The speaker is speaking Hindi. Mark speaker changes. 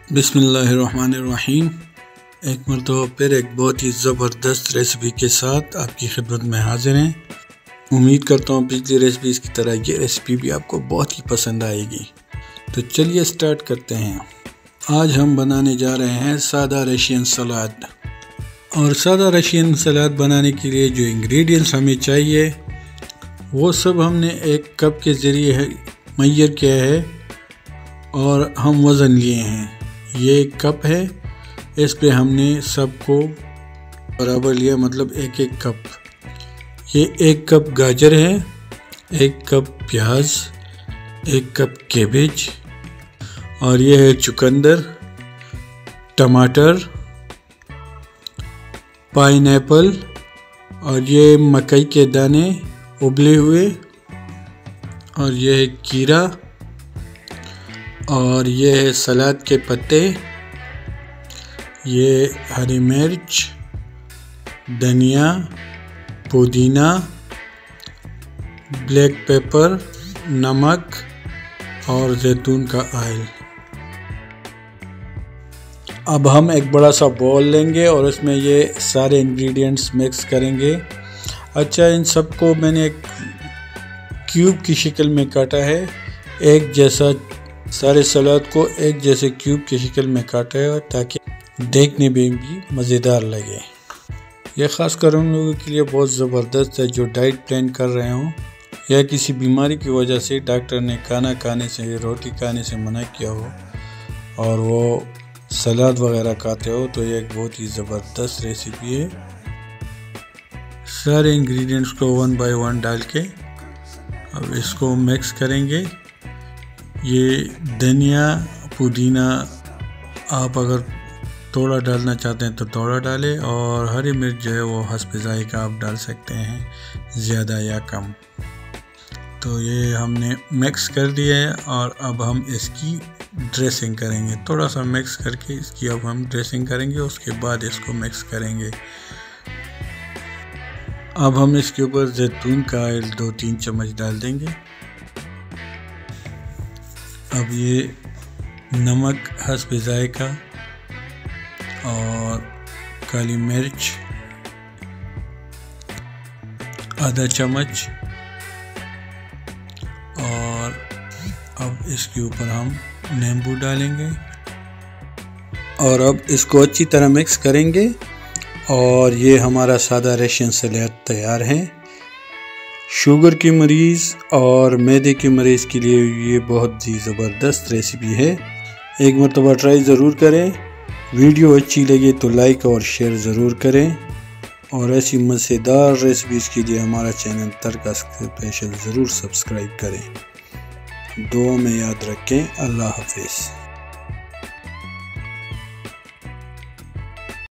Speaker 1: बिस्मिल्लाहिर्रहमानिर्रहीम। एक मरतबा फिर एक बहुत ही ज़बरदस्त रेसिपी के साथ आपकी खिदमत में हाजिर हैं। उम्मीद करता हूँ पिछली रेसिपीज़ की तरह ये रेसिपी भी आपको बहुत ही पसंद आएगी। तो चलिए स्टार्ट करते हैं। आज हम बनाने जा रहे हैं सादा रशियन सलाद। और सादा रशियन सलाद बनाने के लिए जो इंग्रेडिएंट्स हमें चाहिए वो सब हमने एक कप के ज़रिए मुय्यर किया है और हम वज़न लिए हैं। ये एक कप है, इस पे हमने सबको बराबर लिया, मतलब एक एक कप। ये एक कप गाजर है, एक कप प्याज, एक कप कैबेज, और ये है चुकंदर, टमाटर, पाइनएप्पल, और ये मकई के दाने उबले हुए, और ये है कीरा, और ये है सलाद के पत्ते, ये हरी मिर्च, धनिया, पुदीना, ब्लैक पेपर, नमक और जैतून का ऑयल। अब हम एक बड़ा सा बॉल लेंगे और उसमें ये सारे इंग्रेडिएंट्स मिक्स करेंगे। अच्छा, इन सबको मैंने एक क्यूब की शक्ल में काटा है, एक जैसा सारे सलाद को एक जैसे क्यूब की शक्ल में काटा है ताकि देखने में भी मज़ेदार लगे। यह ख़ासकर उन लोगों के लिए बहुत ज़बरदस्त है जो डाइट प्लान कर रहे हों या किसी बीमारी की वजह से डॉक्टर ने खाना खाने से, रोटी खाने से मना किया हो और वो सलाद वगैरह खाते हो, तो ये एक बहुत ही ज़बरदस्त रेसिपी है। सारे इंग्रेडिएंट्स को 1 बाय 1 डाल के अब इसको मिक्स करेंगे। ये धनिया, पुदीना आप अगर थोड़ा डालना चाहते हैं तो थोड़ा डालें, और हरी मिर्च जो है वो हस्ब ज़ायक़ा आप डाल सकते हैं, ज़्यादा या कम। तो ये हमने मिक्स कर दिया है और अब हम इसकी ड्रेसिंग करेंगे। थोड़ा सा मिक्स करके इसकी अब हम ड्रेसिंग करेंगे, उसके बाद इसको मिक्स करेंगे। अब हम इसके ऊपर जैतून का ऑयल 2-3 चम्मच डाल देंगे। अब ये नमक हस्ब ज़ायक़ा और काली मिर्च आधा चम्मच, और अब इसके ऊपर हम नींबू डालेंगे और अब इसको अच्छी तरह मिक्स करेंगे। और ये हमारा सादा रशियन सलाद तैयार है। शुगर की मरीज़ और मैदे के मरीज़ के लिए ये बहुत ही ज़बरदस्त रेसिपी है। एक मरतबा ट्राई ज़रूर करें। वीडियो अच्छी लगे तो लाइक और शेयर ज़रूर करें, और ऐसी मज़ेदार रेसिपीज़ के लिए हमारा चैनल तरका स्पेशल ज़रूर सब्सक्राइब करें। दुआ में याद रखें। अल्लाह हाफ़िज़।